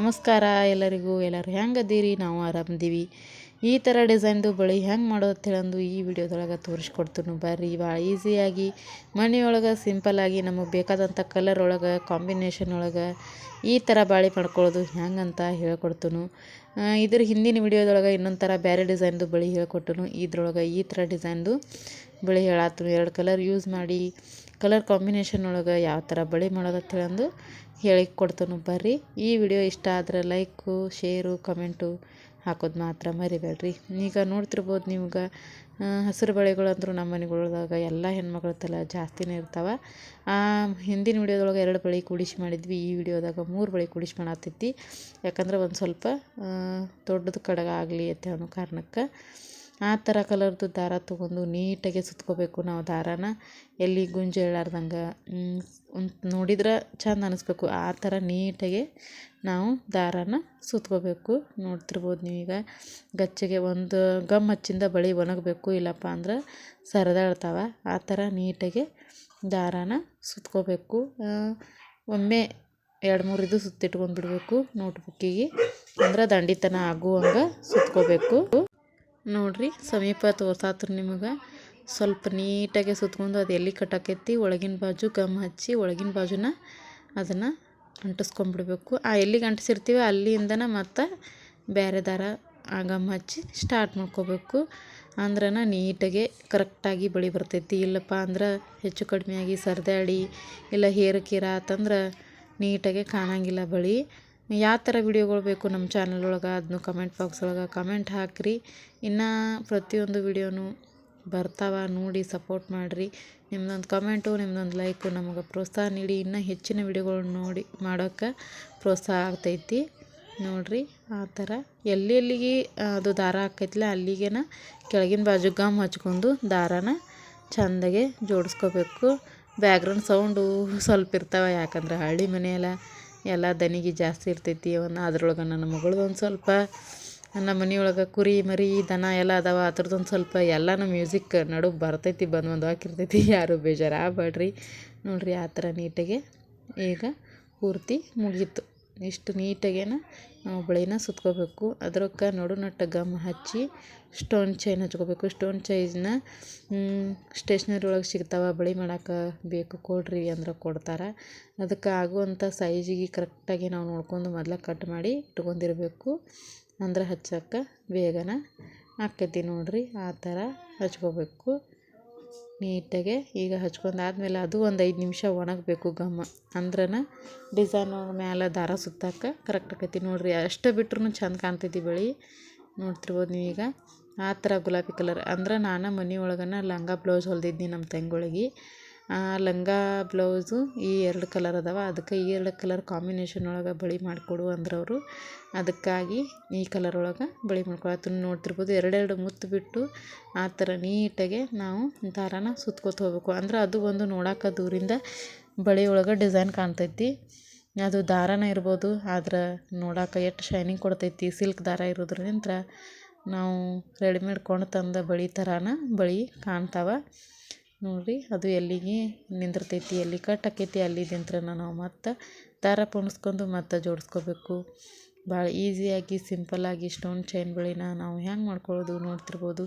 ನಮಸ್ಕಾರ ಎಲ್ಲರಿಗೂ. ಎಲ್ಲರೂ ಹೆಂಗದೀರಿ? ನಾವು ಆರಾಮದೀವಿ. ಈ ಥರ ಡಿಸೈನ್ದು ಬಳೆ ಹೆಂಗೆ ಮಾಡೋದು ಹೇಳಂದು ಈ ವಿಡಿಯೋದೊಳಗೆ ತೋರಿಸ್ಕೊಡ್ತೀನಿ ಬರ್ರಿ. ಭಾಳ ಈಸಿಯಾಗಿ ಮನೆಯೊಳಗೆ ಸಿಂಪಲ್ಲಾಗಿ ನಮಗೆ ಬೇಕಾದಂಥ ಕಲರ್ ಒಳಗೆ ಕಾಂಬಿನೇಷನ್ ಒಳಗೆ ಈ ಥರ ಬಾಳೆ ಮಾಡ್ಕೊಳ್ಳೋದು ಹೆಂಗಂತ ಹೇಳ್ಕೊಡ್ತೀನಿ. ಇದ್ರ ಹಿಂದಿನ ವಿಡಿಯೋದೊಳಗೆ ಇನ್ನೊಂದು ಥರ ಬೇರೆ ಡಿಸೈನ್ದು ಬಳೆ ಹೇಳ್ಕೊಟ್ಟನು. ಇದ್ರೊಳಗೆ ಈ ಥರ ಡಿಸೈನ್ದು ಬಳೆ ಹೇಳತ್ತೀನಿ. 2 ಕಲರ್ ಯೂಸ್ ಮಾಡಿ ಕಲರ್ ಕಾಂಬಿನೇಷನ್ ಒಳಗೆ ಯಾವ ಥರ ಬಳೆ ಮಾಡೋದು ಹೇಳಂದು ಹೇಳಿಕೊಡ್ತೀನಿ ಬರ್ರಿ. ಈ ವಿಡಿಯೋ ಇಷ್ಟ ಆದರೆ ಲೈಕು, ಶೇರು, ಕಮೆಂಟು ಹಾಕೋದು ಮಾತ್ರ ಮರಿಬೇಡ್ರಿ. ಈಗ ನೋಡ್ತಿರ್ಬೋದು ನಿಮ್ಗೆ ಹಸಿರು ಬಳೆಗಳು ಅಂದರೂ ನಮ್ಮ ಮನೆಗಳದಾಗ ಎಲ್ಲ ಹೆಣ್ಮಕ್ಳ ತಲೆ ಜಾಸ್ತಿನೇ ಇರ್ತಾವೆ. ಹಿಂದಿನ ವಿಡಿಯೋದೊಳಗೆ 2 ಬಳೆ ಕೂಡಿಸಿ ಮಾಡಿದ್ವಿ. ಈ ವಿಡಿಯೋದಾಗ 3 ಬಳೆ ಕೂಡಿಸಿ ಮಾಡತ್ತೈತಿ. ಯಾಕಂದ್ರೆ ಒಂದು ಸ್ವಲ್ಪ ದೊಡ್ಡದು ಕಡಗ ಆಗಲಿ ಅಂತ ಅನ್ನೋ ಕಾರಣಕ್ಕೆ ಆ ಥರ ಕಲರ್ದು ದಾರ ತೊಗೊಂಡು ನೀಟಾಗಿ ಸುತ್ಕೋಬೇಕು. ನಾವು ದಾರಾನ ಎಲ್ಲಿ ಗುಂಜು ಹೇಳಾರ್ದಂಗೆ ನೋಡಿದ್ರೆ ಚಂದ ಅನ್ನಿಸ್ಬೇಕು. ಆ ಥರ ನೀಟಾಗಿ ನಾವು ದಾರಾನ ಸುತ್ಕೋಬೇಕು. ನೋಡ್ತಿರ್ಬೋದು ನೀವೀಗ ಗಚ್ಚಗೆ ಒಂದು ಗಮ್ ಹಚ್ಚಿಂದ ಬಳೆ ಒಣಗಬೇಕು, ಇಲ್ಲಪ್ಪ ಅಂದ್ರೆ ಸರಿದಾಡ್ತಾವೆ. ಆ ಥರ ನೀಟಾಗಿ ದಾರಾನ ಸುತ್ಕೋಬೇಕು. ಒಮ್ಮೆ 2-3 ಇದು ಸುತ್ತಿಟ್ಕೊಂಡು ಬಿಡಬೇಕು ನೋಟ್ಬುಕ್ಕಿಗೆ, ಅಂದ್ರೆ ದಂಡಿತನ ಆಗುವಂಗೆ ಸುತ್ಕೋಬೇಕು. ನೋಡ್ರಿ ಸಮೀಪ ತೋರ್ಸಾತ್ರ ನಿಮಗೆ ಸ್ವಲ್ಪ ನೀಟಾಗಿ ಸುತ್ಕೊಂಡು ಅದು ಎಲ್ಲಿ ಕಟ್ಟಾಕೈತಿ ಒಳಗಿನ ಬಾಜು ಗಮ್ ಹಚ್ಚಿ ಒಳಗಿನ ಬಾಜುನ ಅದನ್ನು ಅಂಟಿಸ್ಕೊಂಡ್ಬಿಡ್ಬೇಕು. ಎಲ್ಲಿಗೆ ಅಂಟಿಸಿರ್ತೀವಿ ಅಲ್ಲಿಂದನ ಮತ್ತು ಬೇರೆ ದಾರ ಗಮ್ ಹಚ್ಚಿ ಸ್ಟಾರ್ಟ್ ಮಾಡ್ಕೋಬೇಕು. ಅಂದ್ರೆ ನೀಟಾಗಿ ಕರೆಕ್ಟಾಗಿ ಬಳೆ ಬರ್ತೈತಿ. ಇಲ್ಲಪ್ಪ ಅಂದ್ರೆ ಹೆಚ್ಚು ಕಡಿಮೆಯಾಗಿ ಸರಿದಾಡಿ ಇಲ್ಲ ಹೇರಕೀರ ಆತಂದ್ರೆ ನೀಟಾಗಿ ಕಾಣಂಗಿಲ್ಲ ಬಳೆ. ಯಾವ ಥರ ವಿಡಿಯೋಗಳು ಬೇಕು ನಮ್ಮ ಚಾನಲ್ ಒಳಗೆ ಅದನ್ನು ಕಮೆಂಟ್ ಬಾಕ್ಸ್ ಒಳಗೆ ಕಮೆಂಟ್ ಹಾಕಿರಿ. ಇನ್ನು ಪ್ರತಿಯೊಂದು ವಿಡಿಯೋನು ಬರ್ತಾವೆ, ನೋಡಿ ಸಪೋರ್ಟ್ ಮಾಡಿರಿ. ನಿಮ್ಮದೊಂದು ಕಮೆಂಟು, ನಿಮ್ಮದೊಂದು ಲೈಕು ನಮಗೆ ಪ್ರೋತ್ಸಾಹ ನೀಡಿ ಇನ್ನೂ ಹೆಚ್ಚಿನ ವಿಡಿಯೋಗಳು ನೋಡಿ ಮಾಡೋಕ್ಕೆ ಪ್ರೋತ್ಸಾಹ ಆಗ್ತೈತಿ. ನೋಡಿರಿ ಆ ಥರ ಎಲ್ಲಿಗೆ ಅದು ದಾರ ಹಾಕೈತಿಲ್ಲ ಅಲ್ಲಿಗೇನ ಕೆಳಗಿನ ಬಾಜು ಗಮ್ ಹಚ್ಕೊಂಡು ದಾರಾನ ಚೆಂದಾಗೆ ಜೋಡಿಸ್ಕೋಬೇಕು. ಬ್ಯಾಕ್ಗ್ರೌಂಡ್ ಸೌಂಡು ಸ್ವಲ್ಪ ಇರ್ತಾವೆ, ಯಾಕಂದ್ರೆ ಹಳ್ಳಿ ಮನೆಯೆಲ್ಲ ಎಲ್ಲ ದನಿಗೆ ಜಾಸ್ತಿ ಇರ್ತೈತಿ. ಅದ್ರೊಳಗೆ ನನ್ನ ಮಗಳದ್ದು ಒಂದು ಸ್ವಲ್ಪ ನಮ್ಮ ಮನೆಯೊಳಗೆ ಕುರಿ ಮರಿ ದನ ಎಲ್ಲ ಅದಾವೆ. ಅದ್ರದ್ದೊಂದು ಸ್ವಲ್ಪ ಎಲ್ಲನೂ ಮ್ಯೂಸಿಕ್ ನಡುವೆ ಬರ್ತೈತಿ, ಬಂದು ಹಾಕಿರ್ತೈತಿ. ಯಾರು ಬೇಜಾರಾಗಬೇಡ್ರಿ. ನೋಡಿರಿ ಆ ಥರ ನೀಟಾಗಿ ಈಗ ಪೂರ್ತಿ ಮುಗೀತು. ಇಷ್ಟು ನೀಟಾಗೇನ ನಾವು ಬಳೆನ ಸುತ್ಕೋಬೇಕು. ಅದಕ್ಕೆ ನಡುನಟ್ಟು ಗಮ್ ಹಚ್ಚಿ ಸ್ಟೋನ್ ಚೈನ್ ಹಚ್ಕೋಬೇಕು. ಸ್ಟೋನ್ ಚೈನ್ನ ಸ್ಟೇಷ್ನರಿ ಒಳಗೆ ಸಿಗ್ತಾವೆ. ಬಳೆ ಮಾಡೋಕೆ ಬೇಕು ಕೊಡ್ರಿ ಅಂದ್ರೆ ಕೊಡ್ತಾರೆ. ಅದಕ್ಕೆ ಆಗುವಂಥ ಸೈಜಿಗೆ ಕರೆಕ್ಟಾಗಿ ನಾವು ನೋಡ್ಕೊಂಡು ಮೊದಲ ಕಟ್ ಮಾಡಿ ಇಟ್ಕೊಂಡಿರಬೇಕು. ಅಂದ್ರೆ ಹಚ್ಚೋಕ್ಕೆ ಬೇಗನೆ ಆಕ್ಕೈತಿ. ನೋಡಿರಿ ಆ ಥರ ಹಚ್ಕೋಬೇಕು ನೀಟಾಗೆ. ಈಗ ಹಚ್ಕೊಂಡಾದ್ಮೇಲೆ ಅದು ಒಂದು 5 ನಿಮಿಷ ಒಣಗಬೇಕು ಗಮ್ಮ, ಅಂದ್ರನ ಡಿಸೈನ್ ಮೇಲೆ ದಾರ ಸುತ್ತಕ್ಕೆ ಕರೆಕ್ಟ್ ಆಕೈತಿ. ನೋಡಿರಿ ಅಷ್ಟು ಬಿಟ್ರೂ ಚೆಂದ ಕಾಣ್ತೈತಿ ಬಳೆ. ನೋಡ್ತಿರ್ಬೋದು ನೀವೀಗ ಆ ಥರ ಗುಲಾಬಿ ಕಲರ್ ಅಂದ್ರೆ ನಾನು ಮನೆ ಒಳಗನ ಲಂಗ ಬ್ಲೌಸ್ ಹೊಲ್ದಿದ್ನಿ ನಮ್ಮ ತಂಗಿಗಳಿಗೆ. ಆ ಲಂಗ ಬ್ಲೌಸು ಈ 2 ಕಲರ್ ಅದಾವೆ. ಅದಕ್ಕೆ ಈ 2 ಕಲರ್ ಕಾಂಬಿನೇಷನ್ ಒಳಗೆ ಬಳೆ ಮಾಡಿಕೊಡು ಅಂದ್ರವರು. ಅದಕ್ಕಾಗಿ ಈ ಕಲರ್ ಒಳಗೆ ಬಳೆ ಮಾಡ್ಕೊಳತ್ತೀನಿ. ನೋಡ್ತಿರ್ಬೋದು 2 ಮುತ್ತು ಬಿಟ್ಟು ಆ ಥರ ನೀಟಾಗೆ ನಾವು ದಾರಾನ ಸುತ್ಕೋತ ಹೋಗ್ಬೇಕು. ಅಂದ್ರೆ ಅದು ಒಂದು ನೋಡೋಕೆ ದೂರಿಂದ ಬಳೆ ಒಳಗೆ ಡಿಸೈನ್ ಕಾಣ್ತೈತಿ. ಅದು ದಾರಾನ ಇರ್ಬೋದು, ಆದ್ರೆ ನೋಡೋಕೆ ಎಷ್ಟು ಶೈನಿಂಗ್ ಕೊಡ್ತೈತಿ. ಸಿಲ್ಕ್ ದಾರ ಇರೋದ್ರಿಂದ ನಾವು ರೆಡಿಮೇಡ್ ಕೊಂಡು ತಂದ ಬಳೆ ಥರನ ಬಳೆ ಕಾಣ್ತಾವೆ. ನೋಡಿರಿ ಅದು ಎಲ್ಲಿಗೆ ನಿಂದಿರ್ತೈತಿ, ಎಲ್ಲಿ ಕಟ್ ಆಕೈತಿ ಅಲ್ಲಿದ್ದಂತ್ರ ನಾವು ಮತ್ತು ದಾರ ಪುಣಿಸ್ಕೊಂಡು ಮತ್ತು ಜೋಡಿಸ್ಕೋಬೇಕು. ಭಾಳ ಈಸಿಯಾಗಿ ಸಿಂಪಲ್ಲಾಗಿ ಸ್ಟೋನ್ ಚೈನ್ ಬಳೆನ ನಾವು ಹೆಂಗೆ ಮಾಡ್ಕೊಳ್ಳೋದು ನೋಡ್ತಿರ್ಬೋದು.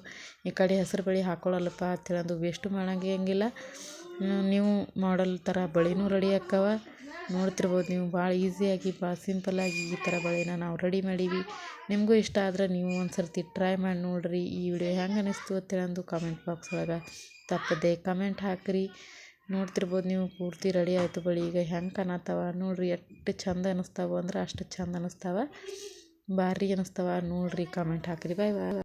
ಈ ಕಡೆ ಹಸಿರು ಬಳೆ ಹಾಕ್ಕೊಳ್ಳಲ್ಲಪ್ಪ ಅಂತೇಳಂದು ವೇಸ್ಟು ಮಾಡೋಂಗಿಲ್ಲ. ನೀವು ಮಾಡಲ್ ಥರ ಬಳೆನೂ ರೆಡಿ ಆಕ್ಕವ. ನೋಡ್ತಿರ್ಬೋದು ನೀವು ಭಾಳ ಈಸಿಯಾಗಿ ಭಾಳ ಸಿಂಪಲ್ಲಾಗಿ ಈ ಥರ ಬಳೆನ ನಾವು ರೆಡಿ ಮಾಡೀವಿ. ನಿಮಗೂ ಇಷ್ಟ ಆದರೆ ನೀವು ಒಂದು ಸರ್ತಿ ಟ್ರೈ ಮಾಡಿ ನೋಡಿರಿ. ಈ ವಿಡಿಯೋ ಹೆಂಗೆ ಅನ್ನಿಸ್ತು ಅಂತೇಳಂದು ಕಮೆಂಟ್ ಬಾಕ್ಸ್ ಒಳಗೆ ತಪ್ಪದೆ ಕಮೆಂಟ್ ಹಾಕಿರಿ. ನೋಡ್ತಿರ್ಬೋದು ನೀವು ಪೂರ್ತಿ ರೆಡಿ ಆಯಿತು ಬಳೆ. ಈಗ ಹೆಂಗೆ ಕಾಣತ್ತಾವ ನೋಡಿರಿ, ಎಷ್ಟು ಚಂದ ಅನ್ನಿಸ್ತಾವೆ ಅಂದ್ರೆ ಅಷ್ಟು ಚಂದ ಅನ್ನಿಸ್ತಾವೆ, ಭಾರಿ ಅನ್ನಿಸ್ತಾವೆ. ನೋಡಿರಿ ಕಮೆಂಟ್ ಹಾಕಿರಿ. ಬಾಯ್ ಬಾಯ್.